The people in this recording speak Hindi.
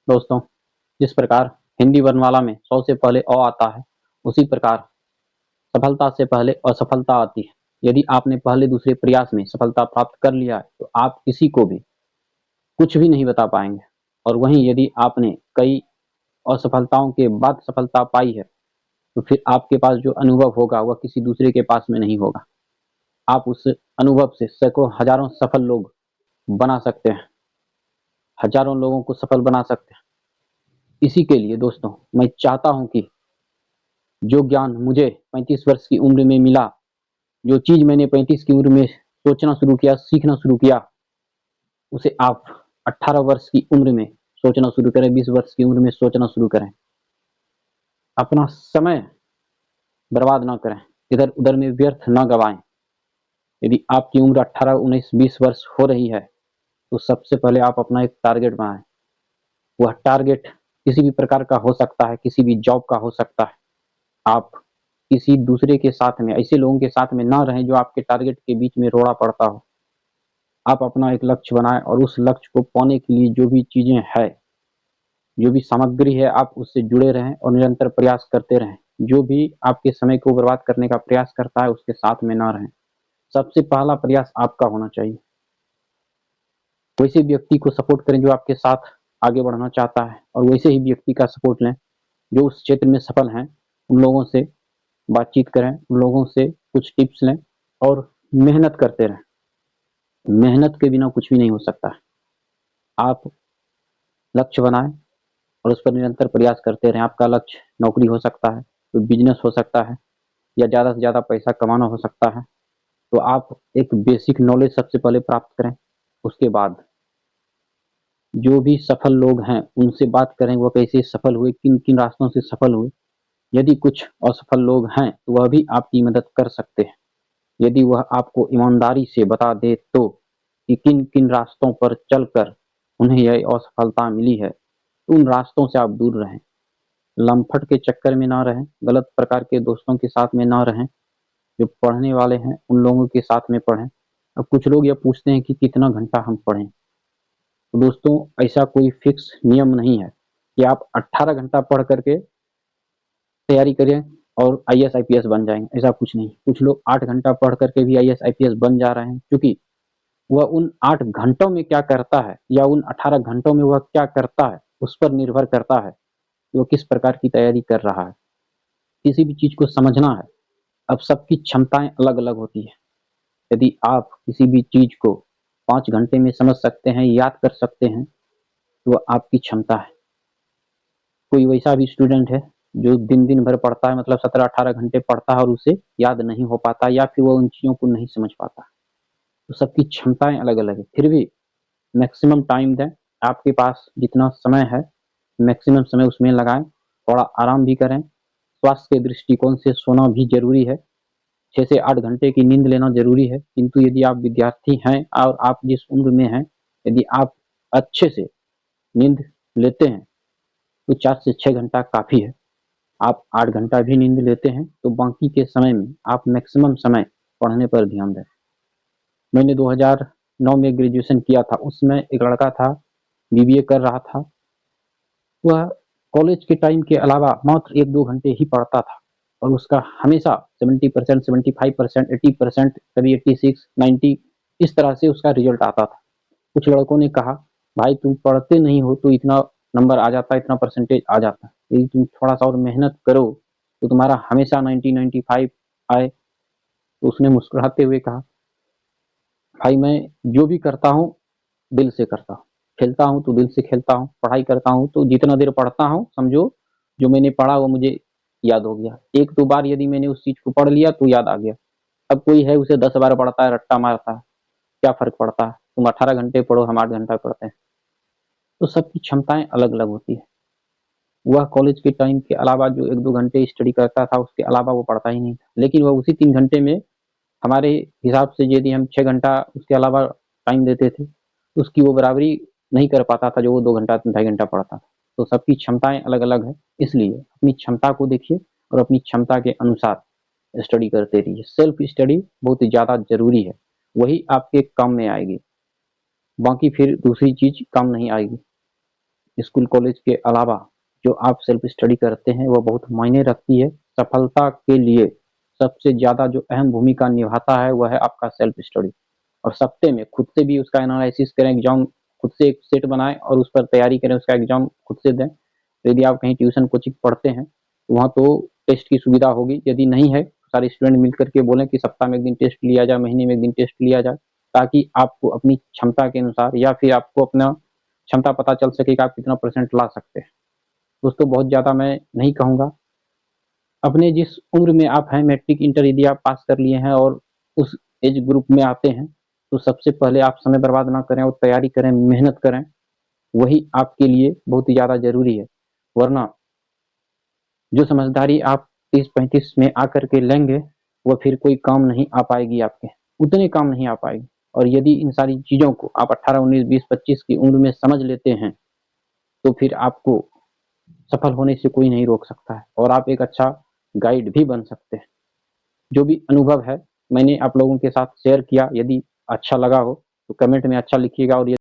दोस्तों, जिस प्रकार हिंदी वर्णमाला में 100 से पहले अ आता है, उसी प्रकार सफलता से पहले असफलता आती है। यदि आपने पहले दूसरे प्रयास में सफलता प्राप्त कर लिया है, तो आप किसी को भी कुछ भी नहीं बता पाएँगे। और वहीं यदि आपने कई असफलताओं के बाद सफलता पाई है, तो फिर आपके पास जो अनुभव होगा, वह किसी दूसरे के पास में नहीं होगा। आप उस अनुभव से सैकड़ों, हज़ारों सफल लोग बना सकते हैं, हज़ारों लोगों को सफल बना सकते हैं। इसी के लिए दोस्तों, मैं चाहता हूँ कि जो ज्ञान मुझे 35 वर्ष की उम्र में मिला, जो चीज़ मैंने 35 की उम्र में सोचना शुरू किया, सीखना शुरू किया, उसे आप 18 वर्ष की उम्र में सोचना शुरू करें, 20 वर्ष की उम्र में सोचना शुरू करें। अपना समय बर्बाद ना करें, इधर-उधर में व्यर्थ ना गवाएँ। यदि आपकी उम्र 18, 19, 20 वर्ष हो रही है, तो सबसे पहले आप अपना एक टारगेट बनाएँ। वह टारगेट किसी भी प्रकार का हो सकता है, किसी भी जॉब का हो सकता है। आप किसी दूसरे के साथ में, ऐसे लोगों के साथ में ना रहें जो आपके टारगेट के बीच में रोड़ा पड़ता हो। आप अपना एक लक्ष्य बनाएँ और उस लक्ष्य को पाने के लिए जो भी चीज़ें हैं, जो भी सामग्री है, आप उससे जुड़े रहें और निरंतर प्रयास करते रहें। जो भी आपके समय को बर्बाद करने का प्रयास करता है, उसके साथ में ना रहें। सबसे पहला प्रयास आपका होना चाहिए। वैसे व्यक्ति को सपोर्ट करें जो आपके साथ आगे बढ़ना चाहता है, और वैसे ही व्यक्ति का सपोर्ट लें जो उस क्षेत्र में सफल हैं। उन लोगों से बातचीत करें, उन लोगों से कुछ टिप्स लें और मेहनत करते रहें। मेहनत के बिना कुछ भी नहीं हो सकता है। आप लक्ष्य बनाएँ और उस पर निरंतर प्रयास करते रहें। आपका लक्ष्य नौकरी हो सकता है, कोई बिज़नेस हो सकता है, या ज़्यादा से ज़्यादा पैसा कमाना हो सकता है। तो आप एक बेसिक नॉलेज सबसे पहले प्राप्त करें। उसके बाद जो भी सफल लोग हैं, उनसे बात करें, वो कैसे सफल हुए, किन-किन रास्तों से सफल हुए। यदि कुछ असफल लोग हैं, तो वह भी आपकी मदद कर सकते हैं। यदि वह आपको ईमानदारी से बता दे तो कि किन-किन रास्तों पर चलकर उन्हें यह असफलता मिली है, तो उन रास्तों से आप दूर रहें। लंपट के चक्कर में ना रहें, गलत प्रकार के दोस्तों के साथ में ना रहें। जो पढ़ने वाले हैं, उन लोगों के साथ में पढ़ें। अब कुछ लोग ये पूछते हैं कि कितना घंटा हम पढ़ें? तो दोस्तों, ऐसा कोई फिक्स नियम नहीं है कि आप 18 घंटा पढ़ कर के तैयारी करें और आईएएस, आईपीएस बन जाएँगे, ऐसा कुछ नहीं। कुछ लोग 8 घंटा पढ़ कर के भी आईएएस, आईपीएस बन जा रहे हैं, क्योंकि वह उन 8 घंटों में क्या करता है या उन 18 घंटों में वह क्या करता है, उस पर निर्भर करता है कि वो किस प्रकार की तैयारी कर रहा है। किसी भी चीज़ को समझना है, अब सबकी क्षमताएँ अलग-अलग होती हैं। यदि आप किसी भी चीज़ को 5 घंटे में समझ सकते हैं, याद कर सकते हैं, तो वह आपकी क्षमता है। कोई वैसा भी स्टूडेंट है जो दिन-दिन भर पढ़ता है, मतलब 17-18 घंटे पढ़ता है और उसे याद नहीं हो पाता, या फिर वो उन चीज़ों को नहीं समझ पाता। तो सबकी क्षमताएँ अलग-अलग हैं। फिर भी मैक्सिमम टाइम दें, आपके पास जितना समय है, मैक्सिमम समय उसमें लगाएँ। थोड़ा आराम भी करें। स्वास्थ्य के दृष्टिकोण से सोना भी ज़रूरी है। 6 से 8 घंटे की नींद लेना ज़रूरी है, किंतु यदि आप विद्यार्थी हैं और आप जिस उम्र में हैं, यदि आप अच्छे से नींद लेते हैं, तो 4 से 6 घंटा काफ़ी है। आप 8 घंटा भी नींद लेते हैं, तो बाकी के समय में आप मैक्सिमम समय पढ़ने पर ध्यान दें। मैंने 2009 में ग्रेजुएशन किया था, उसमें एक लड़का था, बीबीए कर रहा था। वह कॉलेज के टाइम के अलावा मात्र 1-2 घंटे ही पढ़ता था, और उसका हमेशा 70%, 75%, 80%, कभी 86, 90, इस तरह से उसका रिज़ल्ट आता था। कुछ लड़कों ने कहा, "भाई तुम पढ़ते नहीं हो तो इतना नंबर आ जाता है, इतना परसेंटेज आ जाता है। यदि तुम थोड़ा-सा और मेहनत करो, तो तुम्हारा हमेशा 90, 95 आए।" तो उसने मुस्कुराते हुए कहा, "भाई मैं जो भी करता हूँ, दिल से करता हूँ। खेलता हूँ तो दिल से खेलता हूँ, पढ़ाई करता हूँ तो जितना देर पढ़ता हूँ, समझो जो मैंने पढ़ा वो मुझे याद हो गया। 1-2 बार यदि मैंने उस चीज़ को पढ़ लिया तो याद आ गया। अब कोई है उसे 10 बार पढ़ता है, रट्टा मारता है, क्या फ़र्क पड़ता है? तुम 18 घंटे पढ़ो, हम 8 घंटा पढ़ते हैं।" तो सबकी क्षमताएँ अलग-अलग होती हैं। वह कॉलेज के टाइम के अलावा जो 1-2 घंटे स्टडी करता था, उसके अलावा वो पढ़ता ही नहीं था। लेकिन वह उसी 3 घंटे में, हमारे हिसाब से यदि हम 6 घंटा उसके अलावा टाइम देते थे, तो उसकी वो बराबरी नहीं कर पाता था जो वो 2 घंटा, 2 ढाई घंटा पढ़ता था। तो सबकी क्षमताएँ अलग-अलग हैं, इसलिए अपनी क्षमता को देखिए और अपनी क्षमता के अनुसार स्टडी करते रहिए। सेल्फ स्टडी बहुत ही ज़्यादा ज़रूरी है, वही आपके काम में आएगी, बाकी फिर दूसरी चीज़ काम नहीं आएगी। स्कूल कॉलेज के अलावा जो आप सेल्फ स्टडी करते हैं वो बहुत मायने रखती है। सफलता के लिए सबसे ज़्यादा जो अहम भूमिका निभाता है वह है आपका सेल्फ स्टडी। और सप्ते में खुद से भी उसका एनालिसिस करें, एग्जाम खुद से एक सेट बनाएं और उस पर तैयारी करें, उसका एग्जाम खुद से दें। तो यदि आप कहीं ट्यूशन कोचिंग पढ़ते हैं तो वहाँ तो टेस्ट की सुविधा होगी, यदि नहीं है तो सारे स्टूडेंट मिल करके बोलें कि सप्ताह में एक दिन टेस्ट लिया जाए, महीने में एक दिन टेस्ट लिया जाए, ताकि आपको अपनी क्षमता के अनुसार या फिर आपको अपना क्षमता पता चल सके कि आप कितना परसेंट ला सकते हैं। दोस्तों बहुत ज़्यादा मैं नहीं कहूँगा। अपने जिस उम्र में आप हैं, मैट्रिक इंटर यदि आप पास कर लिए हैं और उस एज ग्रुप में आते हैं, तो सबसे पहले आप समय बर्बाद ना करें और तैयारी करें, मेहनत करें। वही आपके लिए बहुत ही ज़्यादा ज़रूरी है। वरना जो समझदारी आप 30-35 में आकर के लेंगे, वो फिर कोई काम नहीं आ पाएगी आपके, उतने काम नहीं आ पाएगी। और यदि इन सारी चीज़ों को आप 18, 19, 20, 25 की उम्र में समझ लेते हैं, तो फिर आपको सफल होने से कोई नहीं रोक सकता है और आप एक अच्छा गाइड भी बन सकते हैं। जो भी अनुभव है मैंने आप लोगों के साथ शेयर किया, यदि अच्छा लगा हो तो कमेंट में अच्छा लिखिएगा और